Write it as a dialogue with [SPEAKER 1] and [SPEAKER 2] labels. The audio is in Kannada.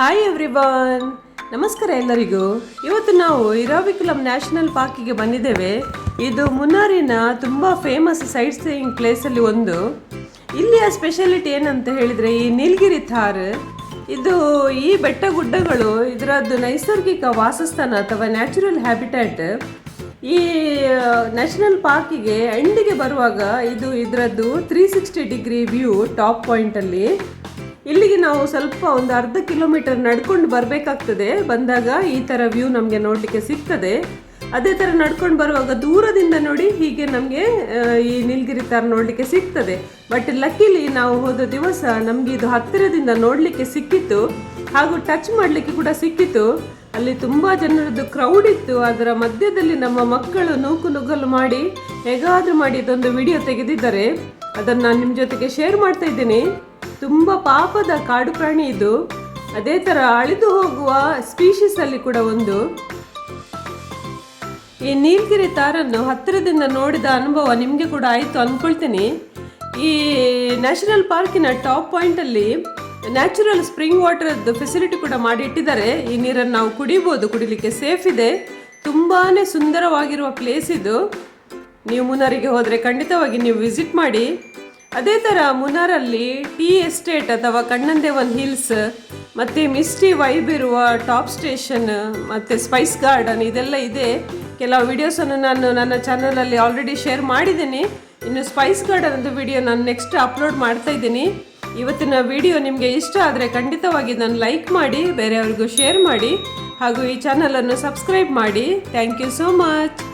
[SPEAKER 1] ಹಾಯ್ ಎವ್ರಿವನ್, ನಮಸ್ಕಾರ ಎಲ್ಲರಿಗೂ. ಇವತ್ತು ನಾವು ಇರಾವಿಕುಲಂ ನ್ಯಾಷನಲ್ ಪಾರ್ಕಿಗೆ ಬಂದಿದ್ದೇವೆ. ಇದು ಮುನ್ನಾರಿನ ತುಂಬ ಫೇಮಸ್ ಸೈಟ್ ಸೀಯಿಂಗ್ ಪ್ಲೇಸಲ್ಲಿ ಒಂದು. ಇಲ್ಲಿಯ ಸ್ಪೆಷಾಲಿಟಿ ಏನಂತ ಹೇಳಿದರೆ ಈ ನೀಲಗಿರಿ ಥಾರ್. ಇದು ಈ ಬೆಟ್ಟ ಗುಡ್ಡಗಳು ಇದರದ್ದು ನೈಸರ್ಗಿಕ ವಾಸಸ್ಥಾನ ಅಥವಾ ನ್ಯಾಚುರಲ್ ಹ್ಯಾಬಿಟ್ಯಾಟ್. ಈ ನ್ಯಾಷನಲ್ ಪಾರ್ಕಿಗೆ ಎಂಡಿಗೆ ಬರುವಾಗ ಇದು ಇದರದ್ದು 360 ಡಿಗ್ರಿ ವ್ಯೂ ಟಾಪ್ ಪಾಯಿಂಟಲ್ಲಿ. ಇಲ್ಲಿಗೆ ನಾವು ಸ್ವಲ್ಪ ಒಂದು ಅರ್ಧ ಕಿಲೋಮೀಟರ್ ನಡ್ಕೊಂಡು ಬರಬೇಕಾಗ್ತದೆ. ಬಂದಾಗ ಈ ಥರ ವ್ಯೂ ನಮಗೆ ನೋಡಲಿಕ್ಕೆ ಸಿಗ್ತದೆ. ಅದೇ ಥರ ನಡ್ಕೊಂಡು ಬರುವಾಗ ದೂರದಿಂದ ನೋಡಿ ಹೀಗೆ ನಮಗೆ ಈ ನೀಲಗಿರಿ ಥರ ನೋಡಲಿಕ್ಕೆ ಸಿಗ್ತದೆ. ಬಟ್ ಲಕ್ಕಿಲಿ ನಾವು ಹೋದ ದಿವಸ ನಮಗೆ ಇದು ಹತ್ತಿರದಿಂದ ನೋಡಲಿಕ್ಕೆ ಸಿಕ್ಕಿತ್ತು, ಹಾಗೂ ಟಚ್ ಮಾಡಲಿಕ್ಕೆ ಕೂಡ ಸಿಕ್ಕಿತ್ತು. ಅಲ್ಲಿ ತುಂಬ ಜನರದ್ದು ಕ್ರೌಡ್ ಇತ್ತು. ಅದರ ಮಧ್ಯದಲ್ಲಿ ನಮ್ಮ ಮಕ್ಕಳು ನೂಕು ನುಗ್ಗಲು ಮಾಡಿ ಹೇಗಾದರೂ ಮಾಡಿ ಇದೊಂದು ವಿಡಿಯೋ ತೆಗೆದಿದ್ದಾರೆ. ಅದನ್ನು ನಾನು ನಿಮ್ಮ ಜೊತೆಗೆ ಶೇರ್ ಮಾಡ್ತಾ ಇದ್ದೀನಿ. ತುಂಬ ಪಾಪದ ಕಾಡು ಪ್ರಾಣಿ ಇದು. ಅದೇ ಥರ ಅಳಿದು ಹೋಗುವ ಸ್ಪೀಷೀಸಲ್ಲಿ ಕೂಡ ಒಂದು. ಈ ನೀಲಗಿರಿ ತಾರನ್ನು ಹತ್ತಿರದಿಂದ ನೋಡಿದ ಅನುಭವ ನಿಮಗೆ ಕೂಡ ಆಯಿತು ಅಂದ್ಕೊಳ್ತೀನಿ. ಈ ನ್ಯಾಷನಲ್ ಪಾರ್ಕಿನ ಟಾಪ್ ಪಾಯಿಂಟಲ್ಲಿ ನ್ಯಾಚುರಲ್ ಸ್ಪ್ರಿಂಗ್ ವಾಟರ್ದು ಫೆಸಿಲಿಟಿ ಕೂಡ ಮಾಡಿ ಇಟ್ಟಿದ್ದಾರೆ. ಈ ನೀರನ್ನು ನಾವು ಕುಡಿಲಿಕ್ಕೆ ಸೇಫ್ ಇದೆ. ತುಂಬಾ ಸುಂದರವಾಗಿರುವ ಪ್ಲೇಸ್ ಇದು. ನೀವು ಮುನ್ನಾರಿಗೆ ಹೋದರೆ ಖಂಡಿತವಾಗಿ ನೀವು ವಿಸಿಟ್ ಮಾಡಿ. ಅದೇ ಥರ ಮುನ್ನಾರಲ್ಲಿ ಟೀ ಎಸ್ಟೇಟ್ ಅಥವಾ ಕಣ್ಣಂದೇವನ್ ಹಿಲ್ಸ್ ಮತ್ತು ಮಿಸ್ಟಿ ವೈಬ್ ಇರುವ ಟಾಪ್ ಸ್ಟೇಷನ್ ಮತ್ತು ಸ್ಪೈಸ್ ಗಾರ್ಡನ್ ಇದೆಲ್ಲ ಇದೆ. ಕೆಲವು ವಿಡಿಯೋಸನ್ನು ನಾನು ನನ್ನ ಚಾನಲಲ್ಲಿ ಆಲ್ರೆಡಿ ಶೇರ್ ಮಾಡಿದ್ದೀನಿ. ಇನ್ನು ಸ್ಪೈಸ್ ಗಾರ್ಡನ್ದು ವಿಡಿಯೋ ನಾನು ನೆಕ್ಸ್ಟ್ ಅಪ್ಲೋಡ್ ಮಾಡ್ತಾ ಇದ್ದೀನಿ. ಇವತ್ತಿನ ವಿಡಿಯೋ ನಿಮಗೆ ಇಷ್ಟ ಆದರೆ ಖಂಡಿತವಾಗಿ ನಾನು ಲೈಕ್ ಮಾಡಿ, ಬೇರೆಯವ್ರಿಗೂ ಶೇರ್ ಮಾಡಿ, ಹಾಗೂ ಈ ಚಾನಲನ್ನು ಸಬ್ಸ್ಕ್ರೈಬ್ ಮಾಡಿ. Thank you so much.